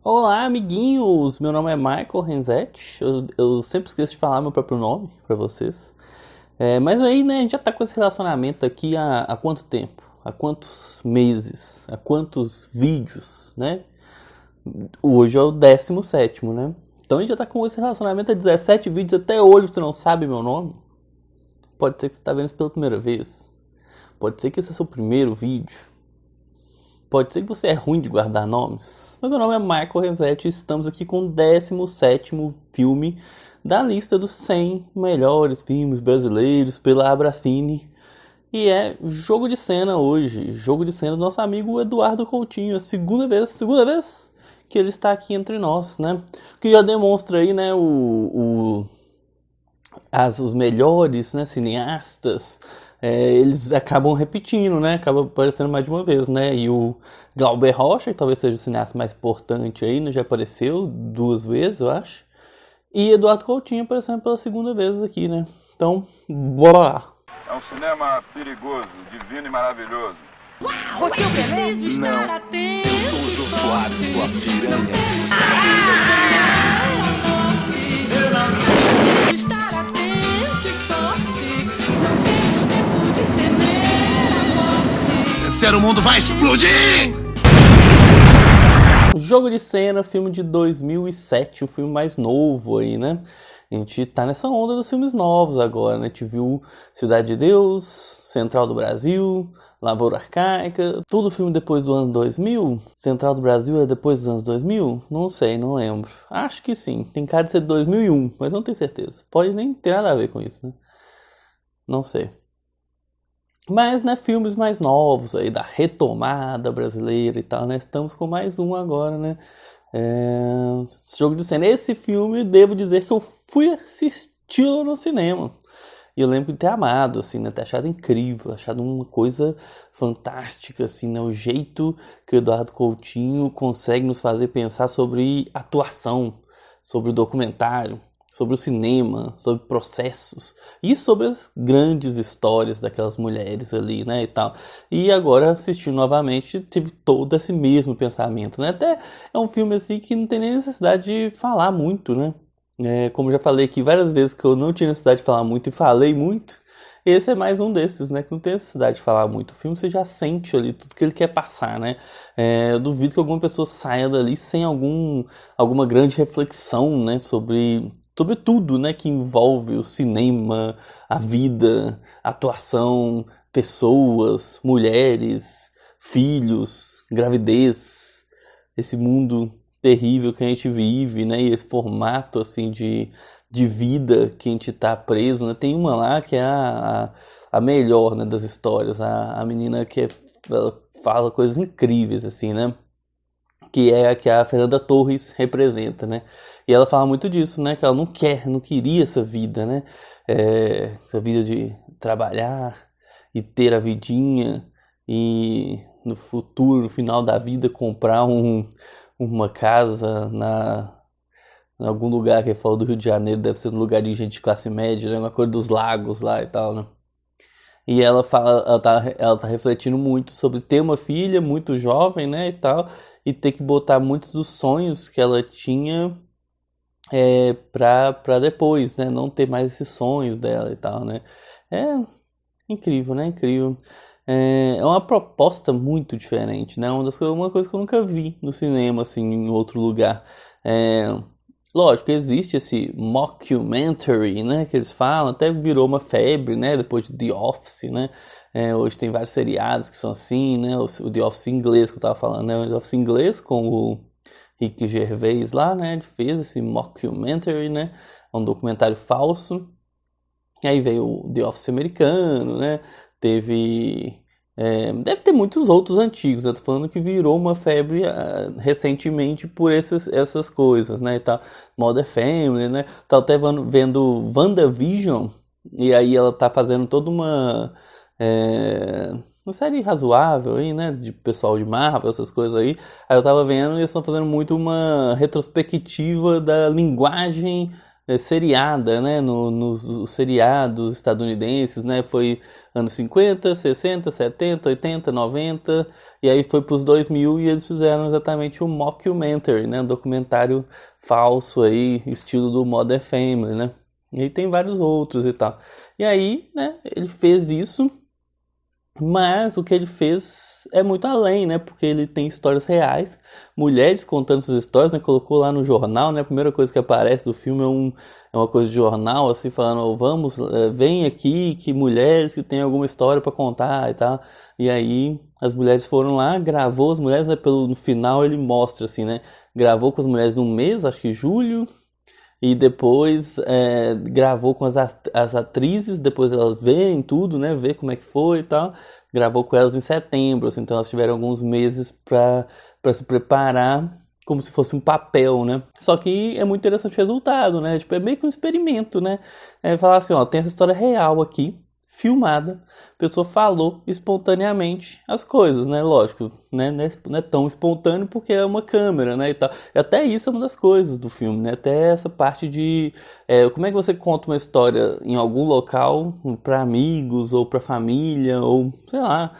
Olá, amiguinhos! Meu nome é Michael Renzetti. Eu sempre esqueço de falar meu próprio nome pra vocês. Mas aí, né, a gente já tá com esse relacionamento aqui há quanto tempo? Há quantos meses? Há quantos vídeos, né? Hoje é o 17º, né? Então a gente já tá com esse relacionamento há 17 vídeos. Até hoje você não sabe meu nome? Pode ser que você tá vendo isso pela primeira vez. Pode ser que esse é o seu primeiro vídeo. Pode ser que você é ruim de guardar nomes, mas meu nome é Michael Renzetti e estamos aqui com o 17º filme da lista dos 100 melhores filmes brasileiros pela Abracine. E é Jogo de Cena hoje, Jogo de Cena do nosso amigo Eduardo Coutinho, a segunda vez que ele está aqui entre nós, né? O que já demonstra aí, né, os melhores, né, cineastas, eles acabam repetindo, né? Acaba aparecendo mais de uma vez, né? E o Glauber Rocha, que talvez seja o cineasta mais importante aí, né? Já apareceu 2 vezes, eu acho. E Eduardo Coutinho aparecendo pela segunda vez aqui, né? Então, bora lá! É um cinema perigoso, divino e maravilhoso. Porque eu preciso estar atento. Eu sou Suave, sua piranha. Eu não preciso estar atento e forte. Não temos tempo de temer a morte. Terceiro mundo vai explodir! Jogo de Cena, filme de 2007, o filme mais novo aí, né? A gente tá nessa onda dos filmes novos agora, né? A gente viu Cidade de Deus, Central do Brasil, Lavoura Arcaica, tudo filme depois do ano 2000. Central do Brasil é depois dos anos 2000? Não sei, não lembro. Acho que sim, tem cara de ser de 2001, mas não tenho certeza. Pode nem ter nada a ver com isso, né? Não sei. Mas, né, filmes mais novos aí, da retomada brasileira e tal, né? Estamos com mais um agora, né? Jogo de Cena. Esse filme, devo dizer que eu fui assisti-lo no cinema. E eu lembro de ter amado, assim, né? Ter achado incrível, achado uma coisa fantástica, assim, né? O jeito que o Eduardo Coutinho consegue nos fazer pensar sobre atuação, sobre o documentário, sobre o cinema, sobre processos e sobre as grandes histórias daquelas mulheres ali, né, e tal. E agora, assistindo novamente, tive todo esse mesmo pensamento, né? Até é um filme, assim, que não tem nem necessidade de falar muito, né? Como já falei aqui várias vezes que eu não tinha necessidade de falar muito e falei muito, esse é mais um desses, né? Que não tem necessidade de falar muito. O filme você já sente ali tudo que ele quer passar, né? Eu duvido que alguma pessoa saia dali sem alguma grande reflexão, né? Sobre tudo, né? Que envolve o cinema, a vida, a atuação, pessoas, mulheres, filhos, gravidez, esse mundo terrível que a gente vive, né? E esse formato, assim, de vida que a gente tá preso, né? Tem uma lá que é a melhor, né, das histórias, a menina ela fala coisas incríveis, assim, né? Que é a que a Fernanda Torres representa, né? E ela fala muito disso, né? Que ela não queria essa vida, né? Essa vida de trabalhar e ter a vidinha e no futuro, no final da vida, comprar uma casa em algum lugar que fala do Rio de Janeiro, deve ser um lugar de gente de classe média, né? Uma coisa dos lagos lá e tal, né? E ela fala, ela tá refletindo muito sobre ter uma filha muito jovem, né, e tal, e ter que botar muitos dos sonhos que ela tinha pra depois, né, não ter mais esses sonhos dela e tal, né. É incrível, né, incrível. É uma proposta muito diferente, né, uma coisa que eu nunca vi no cinema, assim, em outro lugar. Lógico, existe esse mockumentary, né, que eles falam, até virou uma febre, né, depois de The Office, né, hoje tem vários seriados que são assim, né, o The Office inglês que eu tava falando, né, o The Office inglês com o Ricky Gervais lá, né, ele fez esse mockumentary, né, um documentário falso, e aí veio o The Office americano, né, deve ter muitos outros antigos, eu tô falando que virou uma febre recentemente por essas coisas, né, e tal. Modern Family, né, tá até vendo WandaVision, e aí ela tá fazendo toda uma série razoável aí, né, de pessoal de Marvel, essas coisas aí eu tava vendo e eles estão fazendo muito uma retrospectiva da linguagem seriada, né, nos seriados estadunidenses, né, foi anos 50, 60, 70, 80, 90, e aí foi pros 2000 e eles fizeram exatamente um mockumentary, né, um documentário falso aí, estilo do Modern Family, né, e aí tem vários outros e tal. E aí, né, ele fez isso, mas o que ele fez é muito além, né? Porque ele tem histórias reais, mulheres contando suas histórias, né? Colocou lá no jornal, né? A primeira coisa que aparece do filme é uma coisa de jornal, assim, falando, "Oh, vamos, vem aqui, que mulheres que têm alguma história para contar e tal." E aí as mulheres foram lá, gravou as mulheres, né? No final ele mostra, assim, né? Gravou com as mulheres num mês, acho que julho, e depois gravou com as atrizes, depois elas veem tudo, né? Vê como é que foi e tal. Gravou com elas em setembro, assim, então elas tiveram alguns meses para se preparar como se fosse um papel, né? Só que é muito interessante o resultado, né? Tipo, é meio que um experimento, né? Falar assim, ó, tem essa história real aqui, filmada, a pessoa falou espontaneamente as coisas, né? Lógico, né? Não é tão espontâneo porque é uma câmera, né? E tal. E até isso é uma das coisas do filme, né? Até essa parte de como é que você conta uma história em algum local para amigos ou para família ou sei lá,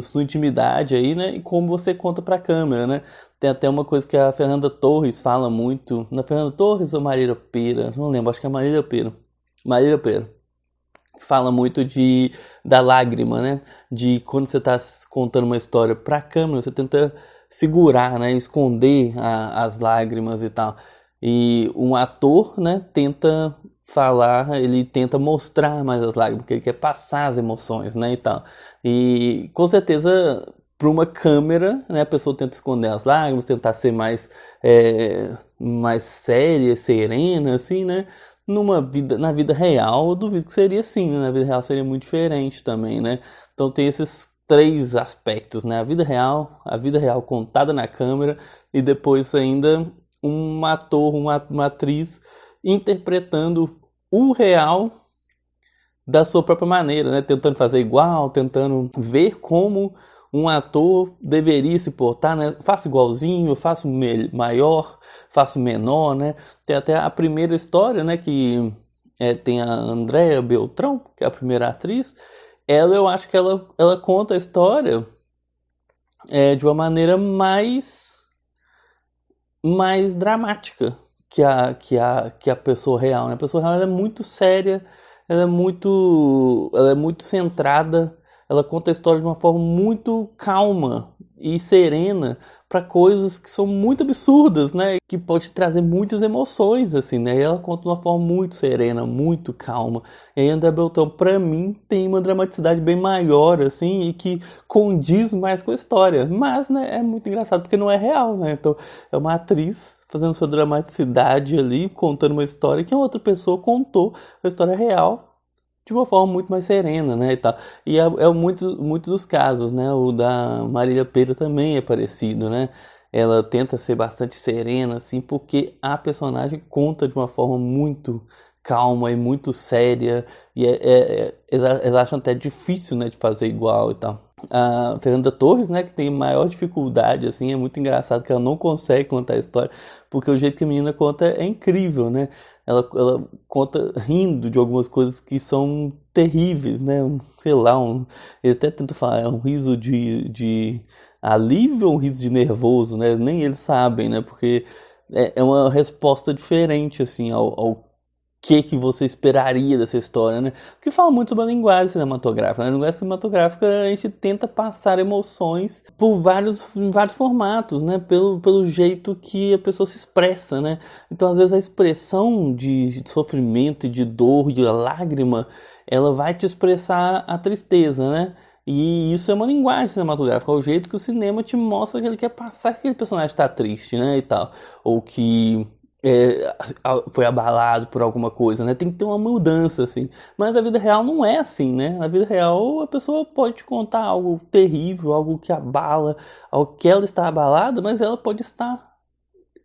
sua intimidade aí, né? E como você conta para a câmera, né? Tem até uma coisa que a Fernanda Torres fala muito, na Fernanda Torres ou Marília Pêra, não lembro, acho que é Marília Pêra. Marília Pêra. Fala muito da lágrima, né? De quando você está contando uma história para a câmera, você tenta segurar, né? Esconder as lágrimas e tal. E um ator, né? Tenta falar, ele tenta mostrar mais as lágrimas, porque ele quer passar as emoções, né? E tal. E com certeza, para uma câmera, né? A pessoa tenta esconder as lágrimas, tentar ser mais séria, serena, assim, né? Na vida real, eu duvido que seria assim, né? Na vida real seria muito diferente também, né? Então tem esses três aspectos, né? A vida real contada na câmera e depois ainda um ator, uma atriz interpretando o real da sua própria maneira, né? Tentando fazer igual, tentando ver como um ator deveria se portar, né? Faço igualzinho, faço maior, faço menor, né? Tem até a primeira história, né? Que tem a Andréa Beltrão, que é a primeira atriz. Eu acho que ela conta a história de uma maneira mais dramática que a pessoa real, né? A pessoa real ela é muito séria, ela é muito centrada. Ela conta a história de uma forma muito calma e serena para coisas que são muito absurdas, né? Que pode trazer muitas emoções, assim, né? E ela conta de uma forma muito serena, muito calma. E aí Andréa Beltrão, para mim, tem uma dramaticidade bem maior, assim, e que condiz mais com a história. Mas, né, é muito engraçado porque não é real, né? Então, é uma atriz fazendo sua dramaticidade ali, contando uma história que a outra pessoa contou a história real de uma forma muito mais serena, né, e tal. E muito dos casos, né, o da Marília Pêra também é parecido, né, ela tenta ser bastante serena, assim, porque a personagem conta de uma forma muito calma e muito séria, e eles acham até difícil, né, de fazer igual e tal. A Fernanda Torres, né, que tem maior dificuldade, assim, é muito engraçado que ela não consegue contar a história, porque o jeito que a menina conta é incrível, né? Ela conta rindo de algumas coisas que são terríveis, né? Sei lá, eles até tentam falar, é um riso de alívio ou um riso de nervoso, né? Nem eles sabem, né? Porque é uma resposta diferente, assim, ao que você esperaria dessa história, né? Porque fala muito sobre a linguagem cinematográfica, né? A linguagem cinematográfica a gente tenta passar emoções em vários formatos, né? Pelo jeito que a pessoa se expressa, né? Então, às vezes, a expressão de sofrimento e de dor, de lágrima, ela vai te expressar a tristeza, né? E isso é uma linguagem cinematográfica, é o jeito que o cinema te mostra que ele quer passar que aquele personagem está triste, né? E tal. Ou que foi abalado por alguma coisa, né? Tem que ter uma mudança, assim. Mas a vida real não é assim, né? Na vida real, a pessoa pode te contar algo terrível, algo que abala, algo que ela está abalada, mas ela pode estar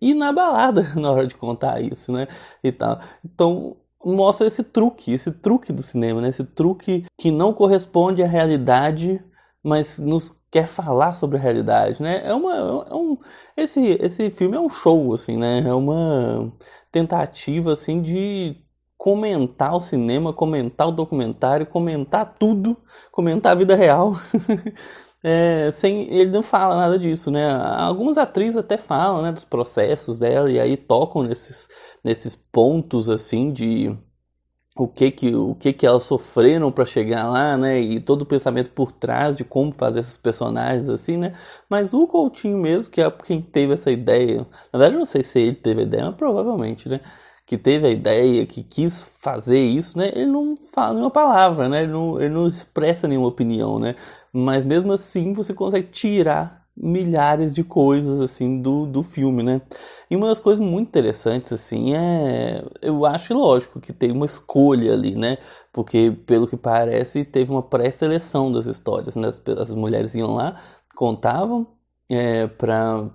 inabalada na hora de contar isso, né? E tal. Então, mostra esse truque do cinema, né? Esse truque que não corresponde à realidade, mas nos quer falar sobre a realidade, né? Esse filme é um show, assim, né? É uma tentativa, assim, de comentar o cinema, comentar o documentário, comentar tudo, comentar a vida real. Ele não fala nada disso, né? Algumas atrizes até falam, né, dos processos dela e aí tocam nesses pontos, assim, de o que elas sofreram para chegar lá, né? E todo o pensamento por trás de como fazer esses personagens assim, né? Mas o Coutinho mesmo, que é quem teve essa ideia, na verdade eu não sei se ele teve a ideia, mas provavelmente, né? Que teve a ideia, que quis fazer isso, né? Ele não fala nenhuma palavra, né? Ele não expressa nenhuma opinião, né? Mas mesmo assim você consegue tirar milhares de coisas assim do filme, né? E uma das coisas muito interessantes assim eu acho lógico que tem uma escolha ali, né? Porque pelo que parece teve uma pré-seleção das histórias, né? As mulheres iam lá, contavam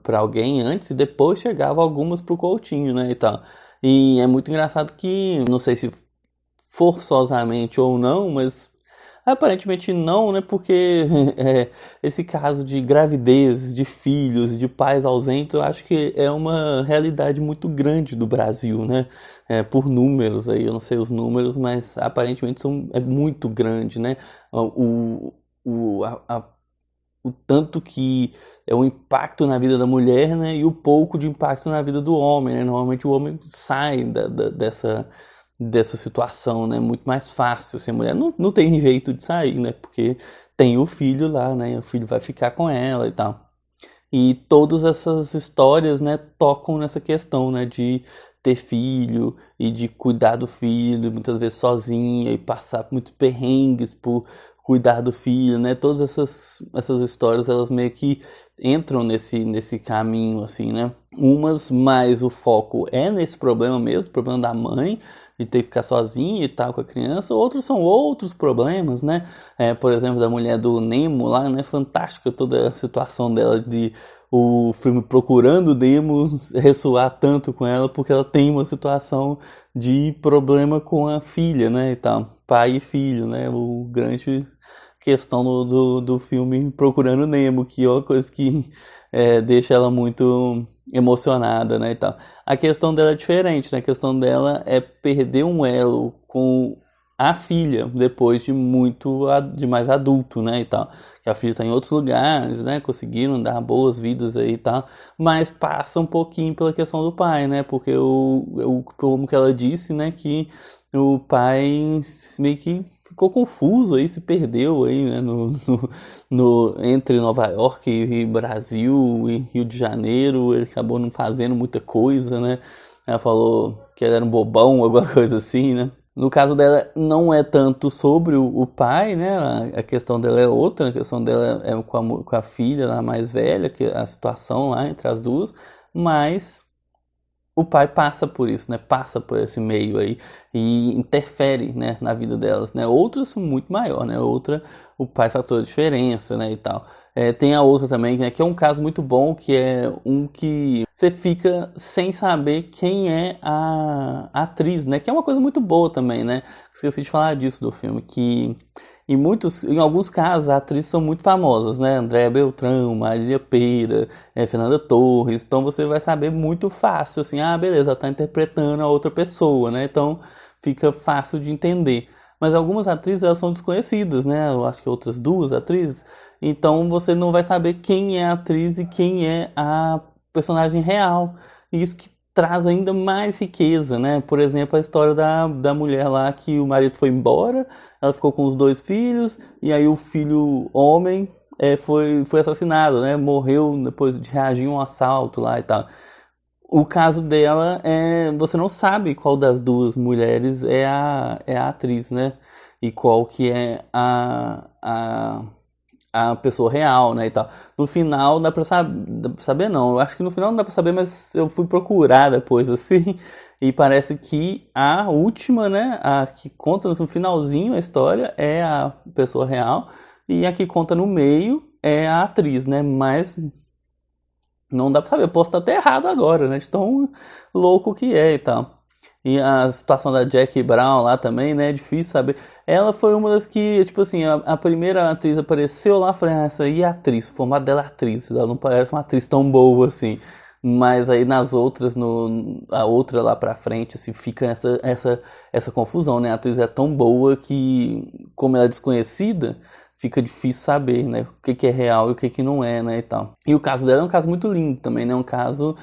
para alguém antes e depois chegavam algumas pro Coutinho, né, e tal. E é muito engraçado que, não sei se forçosamente ou não, mas aparentemente não, né? Porque esse caso de gravidez, de filhos, de pais ausentes, eu acho que é uma realidade muito grande do Brasil, né? Por números aí, eu não sei os números, mas aparentemente é muito grande, né? O tanto que é o impacto na vida da mulher, né? E o pouco de impacto na vida do homem, né? Normalmente o homem sai dessa situação, né? Muito mais fácil. Se a mulher não tem jeito de sair, né? Porque tem o filho lá, né? E o filho vai ficar com ela e tal. E todas essas histórias, né, tocam nessa questão, né, de ter filho e de cuidar do filho, muitas vezes sozinha e passar muitos perrengues por cuidar do filho, né? Todas essas histórias, elas meio que entram nesse caminho, assim, né? Umas mais o foco é nesse problema mesmo, problema da mãe, de ter que ficar sozinha e tal com a criança. Outros são outros problemas, né? Por exemplo, da mulher do Nemo lá, né? Fantástica toda a situação dela de o filme procurando Nemo ressoar tanto com ela, porque ela tem uma situação de problema com a filha, né? E tal. Pai e filho, né? O grande questão do filme Procurando Nemo, que é uma coisa que deixa ela muito emocionada, né, e tal. A questão dela é diferente, né? A questão dela é perder um elo com a filha depois de mais adulto, né, e tal. Que a filha está em outros lugares, né? Conseguiram dar boas vidas aí e tal, mas passa um pouquinho pela questão do pai, né? Porque como que ela disse, né, que o pai meio que ficou confuso aí, se perdeu aí, né, entre Nova York e Brasil e Rio de Janeiro. Ele acabou não fazendo muita coisa, né? Ela falou que ele era um bobão, alguma coisa assim, né? No caso dela, não é tanto sobre o pai, né? A questão dela é outra, a questão dela é com a filha lá mais velha, que a situação lá entre as duas, mas o pai passa por isso, né? Passa por esse meio aí e interfere, né, na vida delas, né? Outras são muito maior, né? Outra, o pai faz toda a diferença, né, e tal. Tem a outra também, né, que é um caso muito bom, que é um que você fica sem saber quem é a atriz, né? Que é uma coisa muito boa também, né? Esqueci de falar disso do filme, que em alguns casos, as atrizes são muito famosas, né? Andréa Beltrão, Marília Pêra, Fernanda Torres. Então você vai saber muito fácil, assim, beleza, ela tá interpretando a outra pessoa, né? Então fica fácil de entender. Mas algumas atrizes, elas são desconhecidas, né? Eu acho que outras duas atrizes. Então você não vai saber quem é a atriz e quem é a personagem real. E isso que traz ainda mais riqueza, né? Por exemplo, a história da mulher lá que o marido foi embora, ela ficou com os 2 filhos, e aí o filho homem foi assassinado, né? Morreu depois de reagir a um assalto lá e tal. O caso dela você não sabe qual das duas mulheres é a atriz, né? E qual que é a pessoa real, né, e tal. No final dá pra saber não, eu acho que no final não dá pra saber, mas eu fui procurar depois, assim, e parece que a última, né, a que conta no finalzinho a história é a pessoa real, e a que conta no meio é a atriz, né, mas não dá pra saber, eu posso estar até errado agora, né, de tão louco que é e tal. E a situação da Jackie Brown lá também, né? É difícil saber. Ela foi uma das que, tipo assim, a primeira atriz apareceu lá, falei, essa aí é atriz, o formato dela é atriz, ela não parece uma atriz tão boa assim. Mas aí nas outras, a outra lá pra frente, assim, fica essa confusão, né? A atriz é tão boa que, como ela é desconhecida, fica difícil saber, né? O que é real e o que não é, né? E tal. E o caso dela é um caso muito lindo também, né? Um caso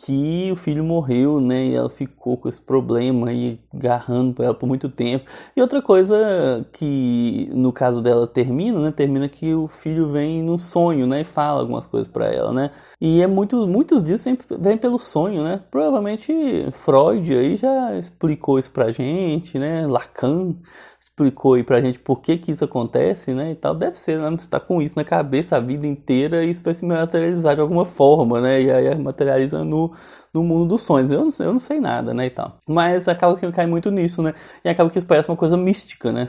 que o filho morreu, né? E ela ficou com esse problema aí, agarrando por ela por muito tempo. E outra coisa que no caso dela termina, né? Termina que o filho vem num sonho, né? E fala algumas coisas pra ela, né? E muitos disso vem pelo sonho, né? Provavelmente Freud aí já explicou isso pra gente, né? Lacan explicou aí pra gente por que isso acontece, né? E tal. Deve ser, né? Você tá com isso na cabeça a vida inteira e isso vai se materializar de alguma forma, né? E aí materializa no mundo dos sonhos. Eu não sei nada, né? E tal. Mas acaba que cai muito nisso, né? E acaba que isso parece uma coisa mística, né?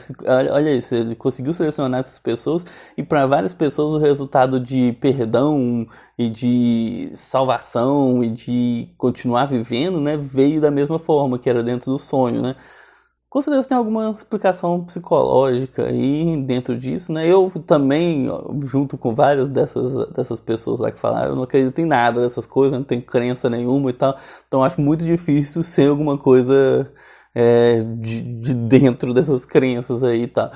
Olha isso, ele conseguiu selecionar essas pessoas e para várias pessoas o resultado de perdão e de salvação e de continuar vivendo, né? Veio da mesma forma que era dentro do sonho, né? Com certeza tem alguma explicação psicológica aí dentro disso, né? Eu também, junto com várias dessas pessoas lá que falaram, eu não acredito em nada dessas coisas, não tenho crença nenhuma e tal. Então acho muito difícil ser alguma coisa de dentro dessas crenças aí e tal.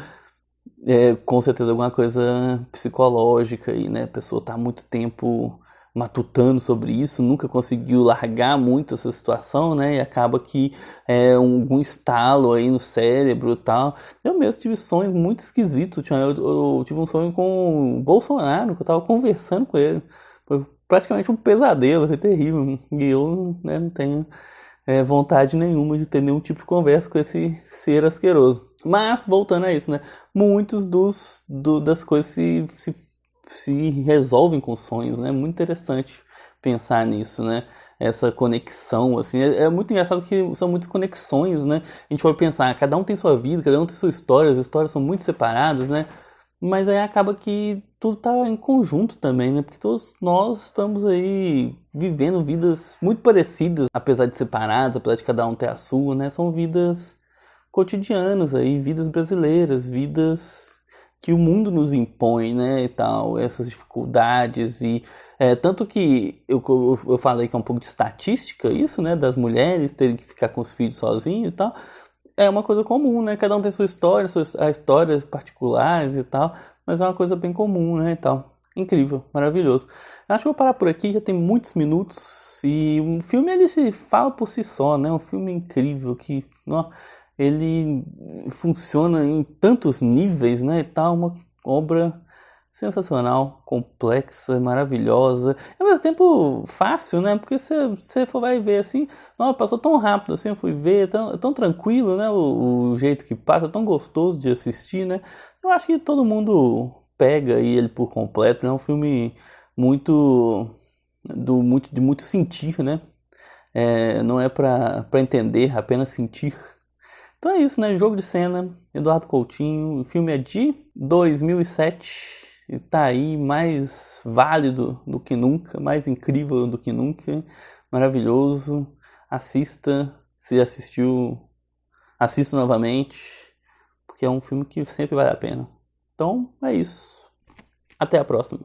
Com certeza alguma coisa psicológica aí, né? A pessoa tá há muito tempo matutando sobre isso, nunca conseguiu largar muito essa situação, né? E acaba que algum estalo aí no cérebro e tal. Eu mesmo tive sonhos muito esquisitos. Eu tive um sonho com o Bolsonaro, que eu tava conversando com ele. Foi praticamente um pesadelo, foi terrível. E eu, né, não tenho vontade nenhuma de ter nenhum tipo de conversa com esse ser asqueroso. Mas, voltando a isso, né? Muitos das coisas se resolvem com sonhos, né? Muito interessante pensar nisso, né? Essa conexão, assim, é muito engraçado que são muitas conexões, né? A gente pode pensar, cada um tem sua vida, cada um tem sua história, as histórias são muito separadas, né? Mas aí acaba que tudo tá em conjunto também, né? Porque todos nós estamos aí vivendo vidas muito parecidas, apesar de separadas, apesar de cada um ter a sua, né? São vidas cotidianas aí, vidas brasileiras, vidas que o mundo nos impõe, né, e tal, essas dificuldades e tanto que eu falei que é um pouco de estatística isso, né, das mulheres terem que ficar com os filhos sozinhos e tal, é uma coisa comum, né, cada um tem sua história, suas histórias particulares e tal, mas é uma coisa bem comum, né, e tal. Incrível, maravilhoso. Acho que vou parar por aqui, já tem muitos minutos e o filme ele se fala por si só, né, um filme incrível que, ó, ele funciona em tantos níveis, né, e tal, uma obra sensacional, complexa, maravilhosa, e ao mesmo tempo fácil, né, porque você vai ver assim, não, passou tão rápido assim, eu fui ver, tão tranquilo, né, o jeito que passa, tão gostoso de assistir, né, eu acho que todo mundo pega aí ele por completo, né, é um filme de muito sentir, né, não é pra entender, apenas sentir. Então é isso, né? Jogo de Cena, Eduardo Coutinho. O filme é de 2007 e tá aí mais válido do que nunca, mais incrível do que nunca, maravilhoso. Assista, se assistiu, assista novamente, porque é um filme que sempre vale a pena. Então é isso. Até a próxima.